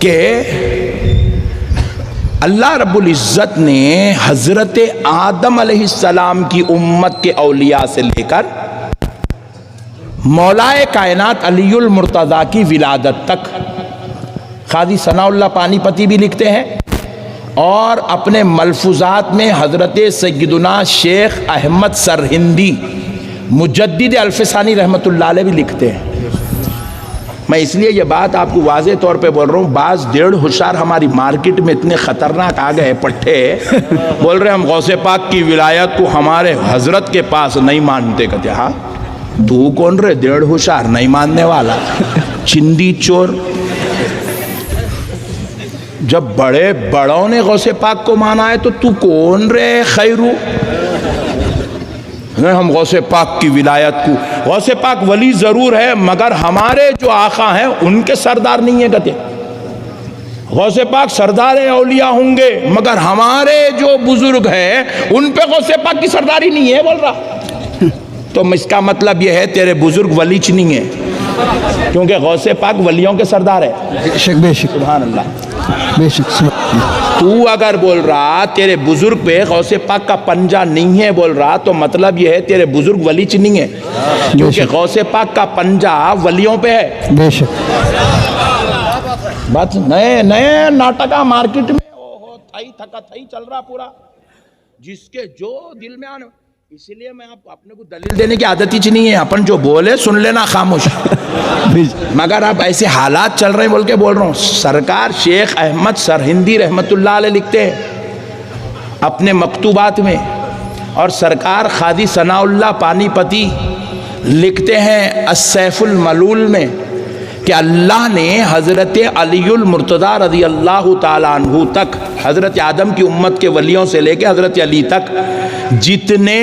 کہ اللہ رب العزت نے حضرت آدم علیہ السلام کی امت کے اولیاء سے لے کر مولائے کائنات علی المرتضیٰ کی ولادت تک، قاضی ثناء اللہ پانی پتی بھی لکھتے ہیں اور اپنے ملفوظات میں حضرت سیدنا شیخ احمد سرہندی مجدد الفسانی رحمۃ اللہ علیہ بھی لکھتے ہیں۔ میں اس لیے یہ بات آپ کو واضح طور پہ بول رہا ہوں، بعض ڈیڑھ ہوشیار ہماری مارکیٹ میں اتنے خطرناک آ گئے پٹھے، بول رہے ہم غوث پاک کی ولایت کو ہمارے حضرت کے پاس نہیں مانتے، کہتے ہاں تو کون رہے ڈیڑھ ہوشیار نہیں ماننے والا چندی چور؟ جب بڑے بڑوں نے غوث پاک کو مانا ہے تو تو کون رہے خیرو؟ ہم غوث پاک کی ولایت کو، غوث پاک ولی ضرور ہے مگر ہمارے جو آقا ہیں ان کے سردار نہیں ہیں، کہتے غوث پاک سردار اولیاء ہوں گے مگر ہمارے جو بزرگ ہیں ان پہ غوث پاک کی سرداری نہیں ہے، بول رہا۔ تو اس کا مطلب یہ ہے تیرے بزرگ ولیچ نہیں ہے، کیونکہ غوث پاک ولیوں کے سردار ہے۔ بے شک بے شک سبحان اللہ۔ بے شک۔ تو اگر بول رہا تیرے بزرگ پہ غوث پاک کا پنجہ نہیں ہے بول رہا، تو مطلب یہ ہے تیرے بزرگ ولیچ نہیں ہے، کیونکہ غوث پاک کا پنجہ ولیوں پہ ہے۔ بے شک۔ بات نئے نئے ناٹکا مارکیٹ میں تھائی تھکا تھائی چل رہا پورا، جس کے جو دل میں آنے، اسی لیے میں آپ اپنے کو دلیل دینے کی عادت ہی نہیں ہے، اپن جو بولے سن لینا خاموش، مگر اب ایسے حالات چل رہے ہیں بول کے بول رہا ہوں۔ سرکار شیخ احمد سرہندی رحمت اللہ علیہ لکھتے ہیں اپنے مکتوبات میں، اور سرکار قاضی ثناء اللہ پانی پتی لکھتے ہیں السیف الملول میں کہ اللہ نے حضرت علی المرتضیٰ رضی اللہ تعالیٰ عنہ تک، حضرت آدم کی امت کے ولیوں سے لے کے حضرت علی تک جتنے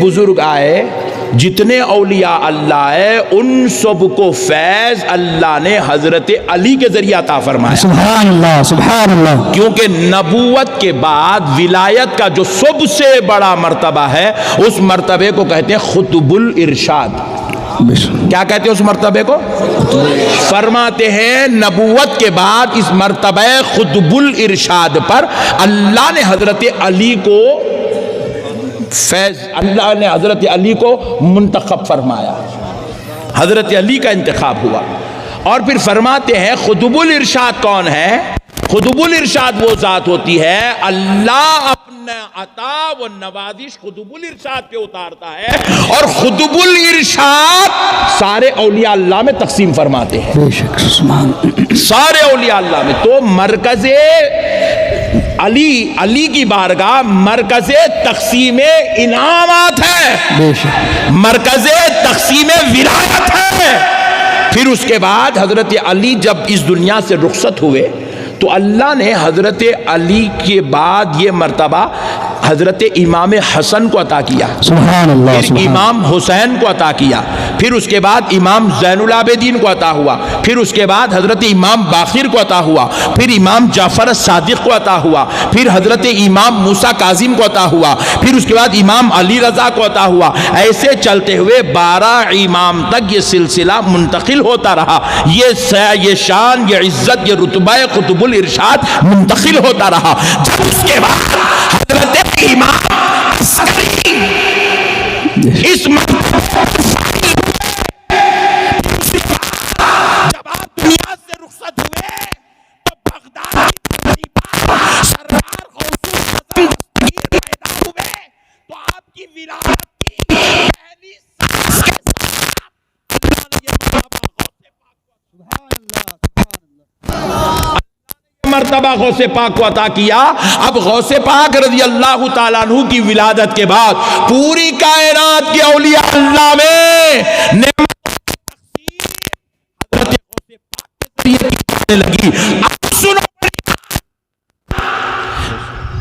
بزرگ آئے، جتنے اولیاء اللہ آئے، ان سب کو فیض اللہ نے حضرت علی کے ذریعہ عطا فرمایا۔ سبحان اللہ سبحان اللہ۔ کیونکہ نبوت کے بعد ولایت کا جو سب سے بڑا مرتبہ ہے اس مرتبے کو کہتے ہیں خطب الارشاد۔ کیا کہتے ہیں اس مرتبے کو؟ فرماتے ہیں نبوت کے بعد اس مرتبہ خطب الارشاد پر اللہ نے حضرت علی کو فیض، اللہ نے حضرت علی کو منتخب فرمایا، حضرت علی کا انتخاب ہوا۔ اور پھر فرماتے ہیں خطب الارشاد کون ہے؟ خطب الارشاد وہ ذات ہوتی ہے اللہ اپنا عطا و نوازش خطب الارشاد پہ اتارتا ہے، اور خطب الارشاد سارے اولیاء اللہ میں تقسیم فرماتے ہیں، بے شک سبحان سارے اولیاء اللہ میں۔ تو مرکز علی کی بارگاہ مرکز تقسیم انعامات ہے، بے شک مرکز تقسیم ولایت ہے۔ پھر اس کے بعد حضرت علی جب اس دنیا سے رخصت ہوئے تو اللہ نے حضرت علی کے بعد یہ مرتبہ حضرت امام حسن کو عطا کیا، سبحان اللہ، پھر امام حسین کو عطا کیا، پھر اس کے بعد امام زین العابدین کو عطا ہوا، پھر اس کے بعد حضرت امام باقر کو عطا ہوا، پھر امام جعفر الصادق کو عطا ہوا، پھر حضرت امام موسیٰ کاظم کو عطا ہوا، پھر اس کے بعد امام علی رضا کو عطا ہوا۔ ایسے چلتے ہوئے 12 امام تک یہ سلسلہ منتقل ہوتا رہا، یہ شان، یہ عزت، یہ رتبہ قطب الارشاد منتقل ہوتا رہا۔ جب اس کے بعد حضرت امام عسکری اس مرتبہ جب آپ دنیا سے رخصت ہوئے تو بغداد سردار غوث اعظم دستگیر پیدا ہوئے، تو آپ کی ولایت کی پہلی سانس کے ساتھ اللہ نے یہ مرتبہ غوث پاک کو عطا کیا۔ اب غوث پاک رضی اللہ تعالیٰ عنہ کی ولادت کے بعد پوری کائنات کے اولیاء اللہ میں نعمت حضرت غوث پاک کے ذریعے کی جانے لگی۔ اب سنو،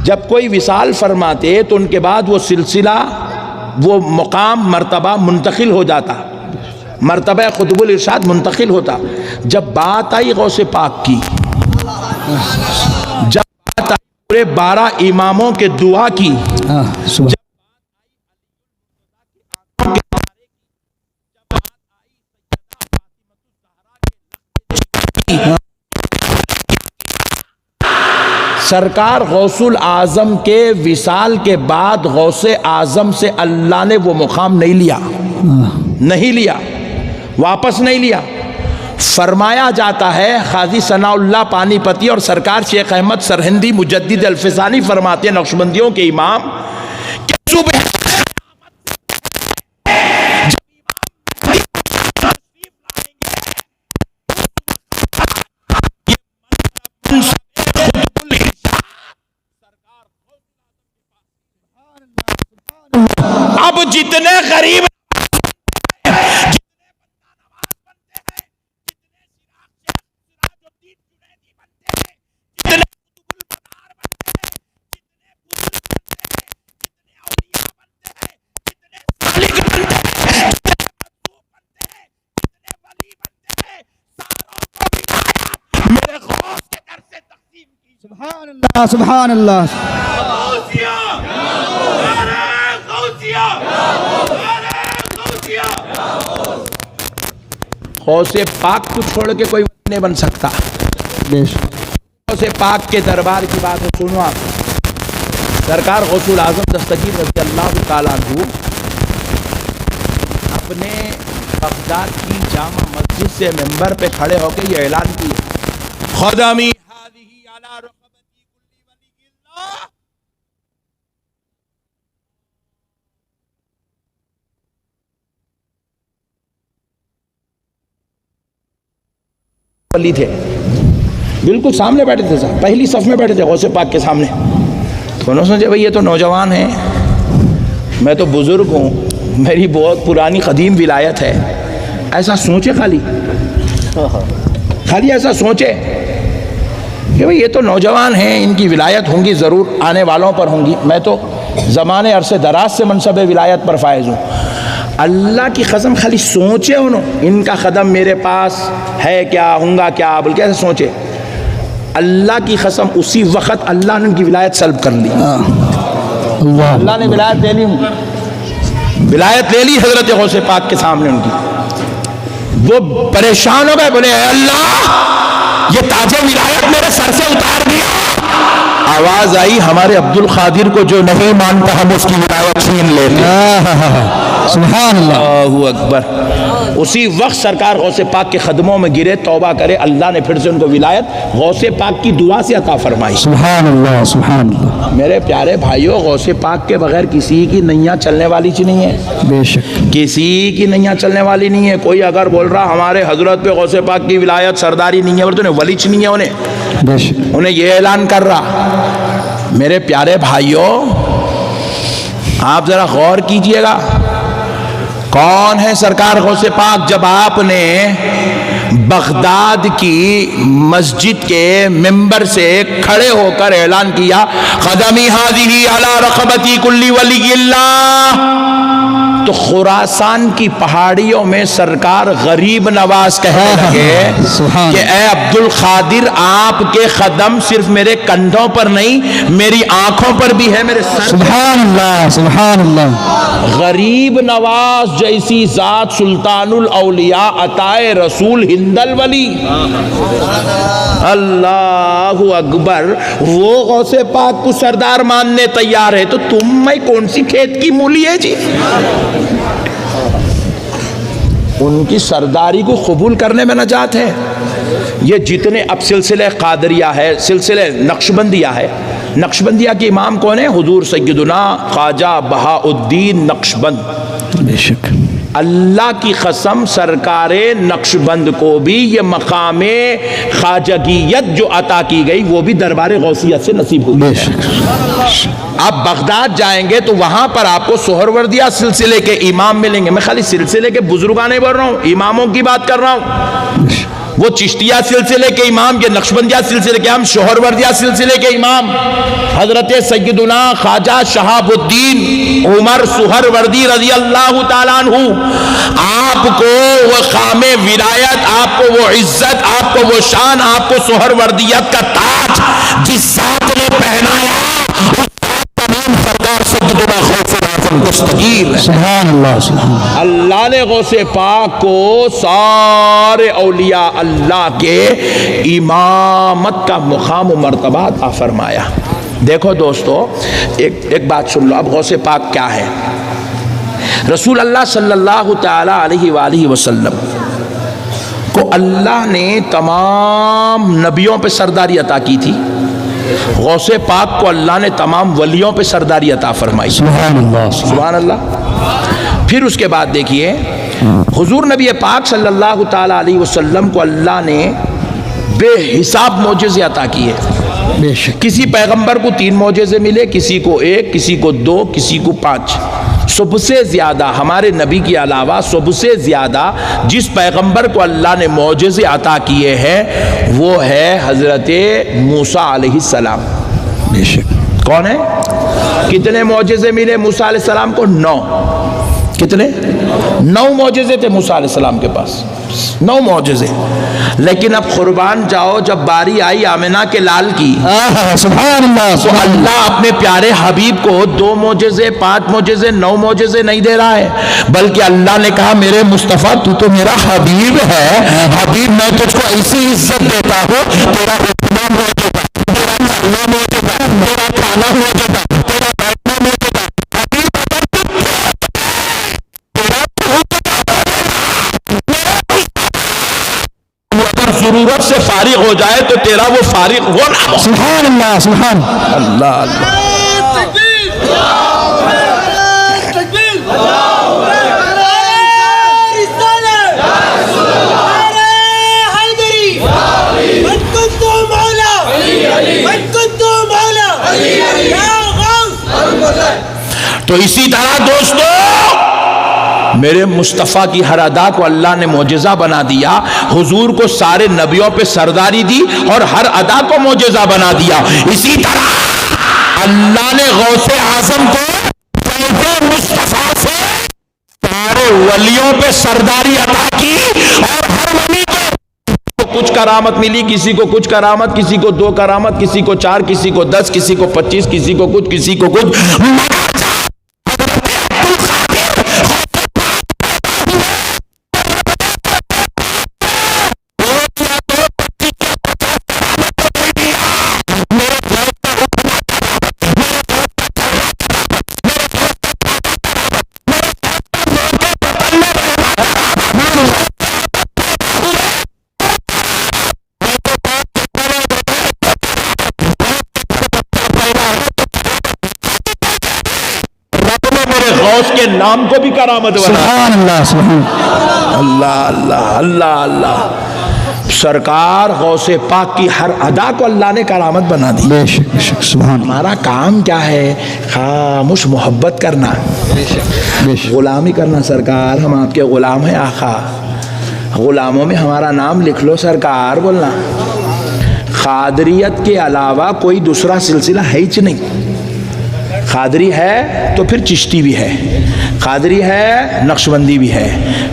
جب کوئی وصال فرماتے تو ان کے بعد وہ سلسلہ، وہ مقام، مرتبہ منتقل ہو جاتا، مرتبہ قطب الارشاد منتقل ہوتا۔ جب بات آئی غوث پاک کی، جب بات آئی پورے 12 اماموں کے دعا کی، سرکار غوث الاعظم کے وصال کے بعد غوث اعظم سے اللہ نے وہ مقام نہیں لیا، واپس نہیں لیا۔ فرمایا جاتا ہے، قاضی ثناء اللہ پانی پتی اور سرکار شیخ احمد سرہندی مجدد الفسانی فرماتے ہیں، نقشبندیوں کے امام، کہ صبح اب جتنے غریب سبحان اللہ۔ غوث پاک کو چھوڑ کے کوئی نہیں بن سکتا۔ غوث پاک کے دربار کی بات ہے، سنو آپ۔ سرکار غوث الاعظم دستگیر رضی اللہ تعالیٰ عنہ اپنے بغداد کی جامع مسجد سے منبر پہ کھڑے ہو کے یہ اعلان کیا، خدمی ہذہ علی رقبتی کل ولی اللہ۔ ولی تھے، بالکل سامنے بیٹھے تھے، پہلی صف میں بیٹھے تھے غوث پاک کے سامنے۔ تو انہوں نے سوچا بھئی یہ تو نوجوان ہیں، میں تو بزرگ ہوں، میری بہت پرانی قدیم ولایت ہے، ایسا سوچے خالی ایسا سوچے کہ بھئی یہ تو نوجوان ہیں، ان کی ولایت ہوں گی، ضرور آنے والوں پر ہوں گی، میں تو زمانے عرصے دراز سے منصب ولایت پر فائز ہوں۔ اللہ کی قسم خالی سوچے انہوں، ان کا قدم میرے پاس ہے کیا، ہوں گا کیا، بلکہ ایسے سوچے۔ اللہ کی قسم اسی وقت اللہ نے ان کی ولایت سلب کر لی، اللہ نے ولایت لے لی، ولایت لے لی حضرت غوث پاک کے سامنے ان کی۔ وہ پریشان ہو گئے، بولے اے اللہ یہ تاج ولایت میرے سر سے اتار دیا۔ آواز آئی، ہمارے عبد القادر کو جو نہیں مانتا ہم اس کی ولایت چھین لیتے۔ سبحان اللہ، اللہ اکبر۔ اسی وقت سرکار غوث پاک کے قدموں میں گرے، توبہ کرے، اللہ نے پھر سے ان کو ولایت غوث پاک کی دعا سے عطا فرمائی۔ سبحان اللہ، سبحان اللہ۔ میرے پیارے بھائیوں، غوث پاک کے بغیر کسی کی نैاں چلنے والی چیز نہیں ہے، بے شک کسی کی نैاں چلنے والی نہیں ہے۔ کوئی اگر بول رہا ہمارے حضرت پہ غوث پاک کی ولایت سرداری نہیں ہے، اور تو انہیں ولی نہیں ہے، بے شک انہیں یہ اعلان کر رہا۔ میرے پیارے بھائیوں، آپ ذرا غور کیجئے گا، کون ہے سرکار غوث پاک؟ جب آپ نے بغداد کی مسجد کے منبر سے کھڑے ہو کر اعلان کیا، قدمی ہذہ علی رقبتی کل ولی اللہ، تو خراسان کی پہاڑیوں میں سرکار غریب نواز کہنے لگے کہ اے عبد القادر، آپ کے قدم صرف میرے کندھوں پر نہیں، میری آنکھوں پر بھی ہے، میرے سر۔ سبحان اللہ، سبحان اللہ۔ غریب نواز جیسی ذات، سلطان الاولیاء، عطائے رسول، ہند الولی، اللہ اکبر، وہ غوث پاک کو سردار ماننے تیار ہے، تو تم میں کون سی کھیت کی مولی ہے جی؟ ان کی سرداری کو قبول کرنے میں نجات ہے۔ یہ جتنے اب سلسلہ قادریہ ہے، سلسلہ نقشبندیہ ہے، نقشبندیہ کے امام کون ہیں؟ حضور سیدنا خواجہ بہاء الدین نقشبند۔ بے شک اللہ کی قسم، سرکار نقشبند کو بھی یہ مقام خواجگیت جو عطا کی گئی وہ بھی دربار غوثیت سے نصیب ہوئی ہے۔ آپ بغداد جائیں گے تو وہاں پر آپ کو سہروردیہ سلسلے کے امام ملیں گے۔ میں خالی سلسلے کے بزرگاں نہیں بول رہا ہوں، اماموں کی بات کر رہا ہوں۔ وہ چشتیہ سلسلے کے امام، یہ نقشبندیہ سلسلے کے امام، سہروردیہ سلسلے کے امام حضرت سیدنا خواجہ شہاب الدین عمر سہروردی رضی اللہ تعالیٰ عنہ، آپ کو وہ خام ولایت، آپ کو وہ عزت، آپ کو وہ شان، آپ کو سہروردیت کا تاج جس ذات نے پہنایا، اس تمام سردار سیدنا غوث الاعظم दस्तगीर है। सुभान अल्लाह सुभान अल्लाह। अल्लाह ने गौसे पाक को सारे औलिया अल्लाह के इमामत का मुकाम व मर्तबा अता फरमाया। देखो दोस्तों, एक बात सुन लो, अब गौसे पाक क्या है। रसूल अल्लाह सल्लल्लाहु ताला अलैहि वसल्लम को अल्लाह ने तमाम नबियों पे सरदारी अता की थी। गौसे पाक को अल्लाह ने तमाम वलियों पे सरदारी अता फरमाई। सुभान अल्लाह सुभान अल्लाह। फिर उसके बाद देखिए, हुजूर नबी पाक सल्लल्लाहु ताला अलैहि वसल्लम को अल्लाह ने बेहिसाब मोजेज़े अता किए। बेशक। किसी पैगंबर को 3 मोजेज़े मिले, किसी को 1, किसी को 2, किसी को 5। सबसे ज़्यादा हमारे नबी के अलावा सबसे ज़्यादा जिस पैगंबर को अल्लाह ने मोजेज़े अता किए हैं वो है हज़रत मूसा अलैहिस्सलाम। बेशक। कौन है? कितने मोजेज़े मिले मूसा अलैहिस्सलाम को? 9। कितने? 9 मोजेज़े थे मूसा अलैहिस्सलाम के पास, 9 मोजेज़े। लेकिन अब कुर्बान जाओ, जब बारी आई आमिना के लाल की, सुभान अल्लाह तो अल्लाह अपने प्यारे हबीब को 2 मोजेज़े, 5 मोजेज़े, 9 मोजेज़े नहीं दे रहा है, बल्कि अल्लाह ने कहा मेरे मुस्तफ़ा तू तो मेरा हबीब है, हबीब मैं तुझको ऐसी इज्जत देता हूँ, तेरा उठना मौजूदा, तेरा चलना मौजूदा, तेरा खाना मौजूदा, तेरा बैठना मौजूदा, अगर जरूरत से फारिग हो जाए तो तेरा वो फारिग होना। सुभान अल्लाह सुभान अल्लाह अल्लाह। तो इसी तरह दोस्तों मेरे मुस्तफ़ा की हर अदा को अल्लाह ने मोजेज़ा बना दिया। हुजूर को सारे नबियों पे सरदारी दी और हर अदा को मोजेज़ा बना दिया। इसी तरह अल्लाह ने गौसे आज़म को मुस्तफ़ा से सारे वलियों पे सरदारी अता की और हर वली को कुछ करामत मिली, किसी को कुछ करामत, किसी को 2 करामत, किसी को 4, किसी को 10, किसी को 25, किसी को कुछ, किसी को कुछ। गौस के नाम को भी करामत बना। सुभान अल्लाह सुभान अल्लाह अल्लाह अल्लाह अल्लाह। सरकार गौसे पाक की हर अदा को अल्लाह ने करामत बना दी। बेशक बेशक सुभान हमारा काम क्या है? खामोश मोहब्बत करना, बेशक गुलामी करना। सरकार हम आपके गुलाम हैं आका, गुलामों में हमारा नाम लिख लो सरकार बोलना। खादरियत के अलावा कोई दूसरा सिलसिला है ही नहीं। कादरी है तो फिर चिश्ती भी है, कादरी है नक्शबंदी भी है,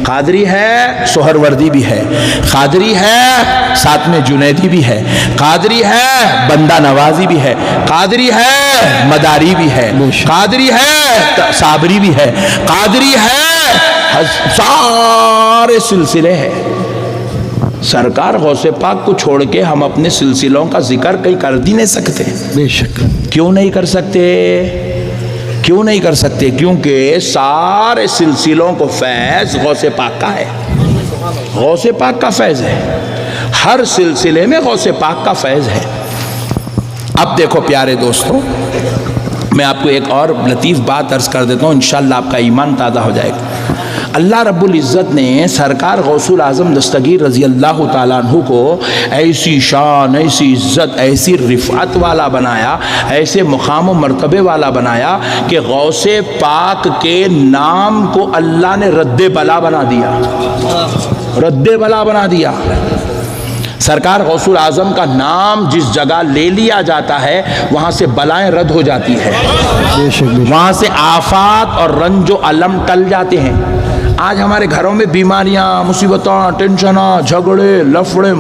कादरी है सोहरवर्दी भी है, कादरी है साथ में जुनैदी भी है, कादरी है बंदा नवाजी भी है, कादरी है मदारी भी है, कादरी है साबरी भी है, कादरी है, सारे सिलसिले हैं। सरकार गौसे पाक को छोड़ के हम अपने सिलसिलों का जिक्र कहीं कर ही नहीं सकते। बेशक। क्यों नहीं कर सकते? क्यों नहीं कर सकते? क्योंकि सारे सिलसिलों को फैज़ गौसे पाक का है, गौसे पाक का फैज़ है। हर सिलसिले में गौसे पाक का फैज़ है। अब देखो प्यारे दोस्तों, मैं आपको एक और लतीफ़ बात अर्ज़ कर देता हूँ, इंशाअल्लाह आपका ईमान ताज़ा हो जाएगा। अल्लाह रब्बुल इज़्ज़त ने सरकार गौसुल आज़म दस्तगीर रज़ी अल्लाह ताला अन्हु को ऐसी शान, ऐसी इज़्ज़त, ऐसी रिफ़ात वाला बनाया, ऐसे मुक़ाम व मर्तबे वाला बनाया कि गौसे पाक के नाम को अल्लाह ने रद्दे बला बना दिया, रद्दे बला बना दिया। सरकार गौसुल आज़म का नाम जिस जगह ले लिया जाता है वहाँ से बलाएं रद्द हो जाती है, वहाँ से आफात और रंजो अलम टल जाते हैं। आज हमारे घरों में बीमारियाँ, मुसीबतें, टेंशन, झगड़े, लफड़े,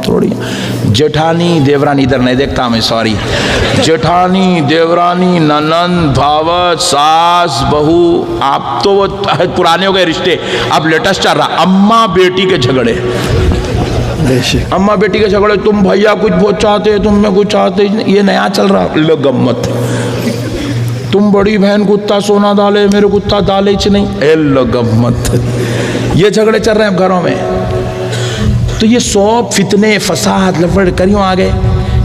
थोड़ी जेठानी देवरानी, इधर नहीं देखता मैं, सॉरी, जेठानी देवरानी ननंद भावत सास बहू, आप तो वो पुराने हो गए रिश्ते, अब लेटेस्ट चल रहा अम्मा बेटी के झगड़े। बेशक अम्मा बेटी के झगड़े, तुम भैया कुछ बहुत चाहते, तुम में कुछ चाहते, ये नया चल रहा। लो गम्मत, तुम बड़ी बहन को उतना सोना डाले, मेरे को उतना डाले च नहीं, ए लो गम्मत। ये झगड़े चल रहे हैं घरों में। तो ये सब फितने फसाद लफड़ क्यों आ गए?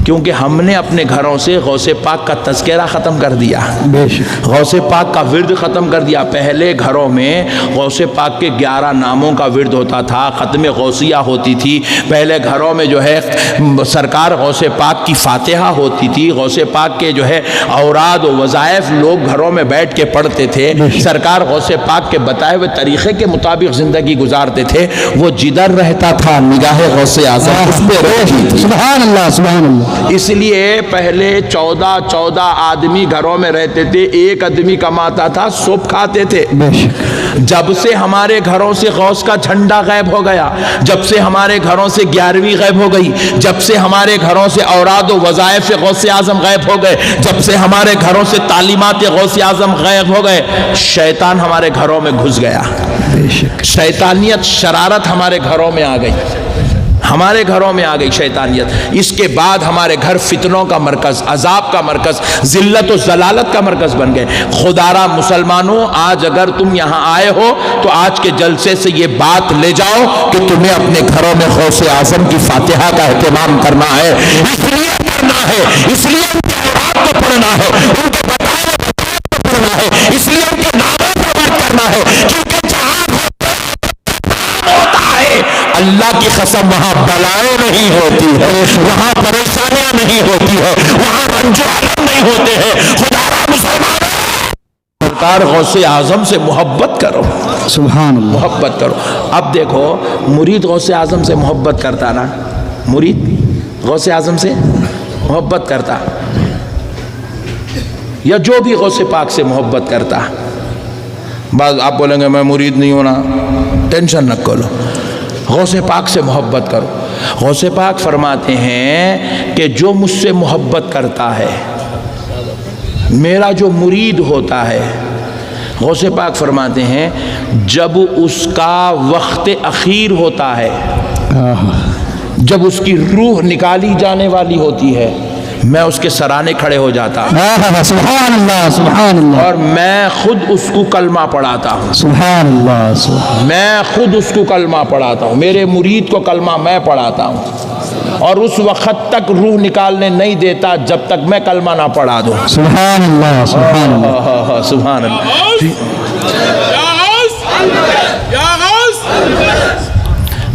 क्योंकि हमने अपने घरों से गौसे पाक का तज़किरा ख़त्म कर दिया, बेशक गौसे पाक का विर्द ख़त्म कर दिया। पहले घरों में गौसे पाक के 11 नामों का विर्द होता था, ख़त्म गौसिया होती थी। पहले घरों में जो है सरकार गौसे पाक की फातिहा होती थी, गौसे पाक के जो है औराद व वज़ाइफ लोग घरों में बैठ के पढ़ते थे। सरकार गौसे पाक के बताए हुए तरीक़े के मुताबिक ज़िंदगी गुजारते थे। वो जिधर रहता था निगाह गौसे आज़म उस पे रहती थी। सुभान अल्लाह, सुभान अल्लाह। इसलिए पहले 14 आदमी घरों में रहते थे, एक आदमी कमाता था, सब खाते थे। बेशक जब से हमारे घरों से गौस का झंडा गायब हो गया, जब से हमारे घरों से 11वीं गायब हो गई, जब से हमारे घरों से औराद व वज़ाइफ गौसे आज़म गायब हो गए, जब से हमारे घरों से तालीमात गौसे आज़म गायब हो गए, शैतान हमारे घरों में घुस गया। बेशक शैतानियत शरारत हमारे घरों में आ गई, हमारे घरों में आ गई शैतानियत। इसके बाद हमारे घर फितनों का मरकज़, अजाब का मरकज़, ज़िल्लत और ज़लालत का मरकज़ बन गए। खुदारा मुसलमानों, आज अगर तुम यहाँ आए हो तो आज के जलसे से ये बात ले जाओ कि तुम्हें अपने घरों में गौसे आज़म की फातिहा का एहतमाम करना है, इसलिए करना है, इसलिए उनके औरात को पढ़ना है, उनके बताए को पढ़ना है, इसलिए उनके नामों को बात करना है, क्योंकि जहाँ होता है अल्लाह की कसम वहाँ बलाएं नहीं होती है, वहाँ परेशानियां नहीं होती है, वहाँ रंजो अलम नहीं होते हैं। खुदारा मुसलमान सरकार गौसे आज़म से मोहब्बत करो, सुभान अल्लाह। मोहब्बत करो। अब देखो, मुरीद गौसे आज़म से मोहब्बत करता ना, मुरीद गौसे आज़म से मोहब्बत करता, या जो भी गौसे पाक से मोहब्बत करता, बस आप बोलेंगे मैं मुरीद नहीं होना, टेंशन न करो, गौसे पाक से मोहब्बत करो। गौसे पाक फरमाते हैं कि जो मुझसे मोहब्बत करता है, मेरा जो मुरीद होता है, गौसे पाक फरमाते हैं जब उसका वक्त अखीर होता है, जब उसकी रूह निकाली जाने वाली होती है, मैं उसके सराहने खड़े हो जाता हूँ, सुभान अल्लाह, सुभान अल्लाह। और मैं खुद उसको कलमा पढ़ाता हूँ, सुभान अल्लाह, सुभान। मैं खुद उसको कलमा पढ़ाता हूँ, मेरे मुरीद को कलमा मैं पढ़ाता हूँ, और उस वक़्त तक रूह निकालने नहीं देता जब तक मैं कलमा ना पढ़ा दूँ। सुभान अल्लाह, सुभान अल्लाह। सुभान अल्लाह।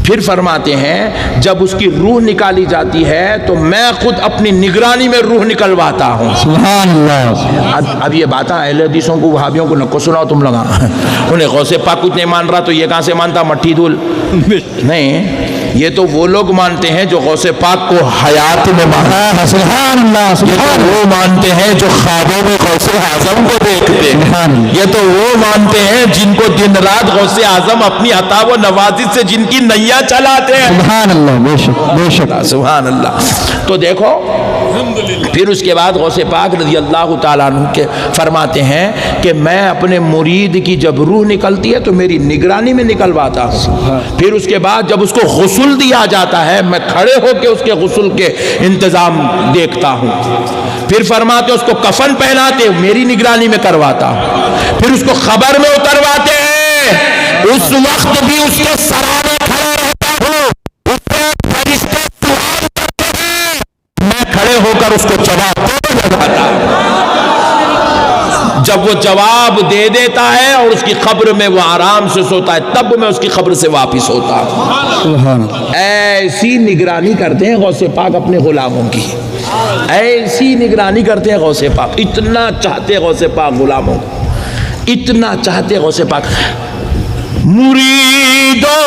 फिर फरमाते हैं जब उसकी रूह निकाली जाती है तो मैं खुद अपनी निगरानी में रूह निकलवाता हूँ। सुभान अल्लाह। अब ये बातें अहले हदीसों को, वहाबियों को नको सुनाओ तुम लोग। उन्हें गौसे पाक कुछ नहीं मान रहा तो ये कहाँ से मानता मट्टी धूल? नहीं, ये तो वो लोग मानते हैं जो गौसे पाक को हयात में मानते, सुभान अल्लाह, सुभान। वो मानते हैं जो ख्वाबों में गौसे आज़म को देखते हैं, ये तो वो मानते हैं जिनको दिन रात गौसे आज़म अपनी अता व नवाज़ी से जिनकी नैया चलाते हैं। सुभान अल्लाह, बेशक बेशक, सुभान अल्लाह। तो देखो, फिर उसके बाद गौसे पाक रज़ी अल्लाह ताला अन्हु के फरमाते हैं कि मैं अपने मुरीद की जब रूह निकलती है तो मेरी निगरानी में निकलवाता हूँ। फिर उसके बाद जब उसको गुस्ल दिया जाता है, मैं खड़े होकर उसके गुस्ल के इंतज़ाम देखता हूँ। फिर फरमाते उसको कफन पहनाते, मेरी निगरानी में करवाता हूँ। फिर उसको खबर में उतरवाते हैं, उस वक्त भी उसके सराहने खड़े रहता हूँ, उससे फरिश्ते सवाल करते हैं, मैं खड़े होकर उसको जवाब देता हूँ। जब वो जवाब दे देता है और उसकी खब्र में वो आराम से सोता है, तब मैं उसकी खब्र से वापिस होता हूँ। ऐसी निगरानी करते हैं गौसे पाक अपने गुलामों की, ऐसी निगरानी करते हैं गौसे पाक। इतना चाहते गौसे पाक गुलामों को, इतना चाहते गौसे पाक। मुरीदों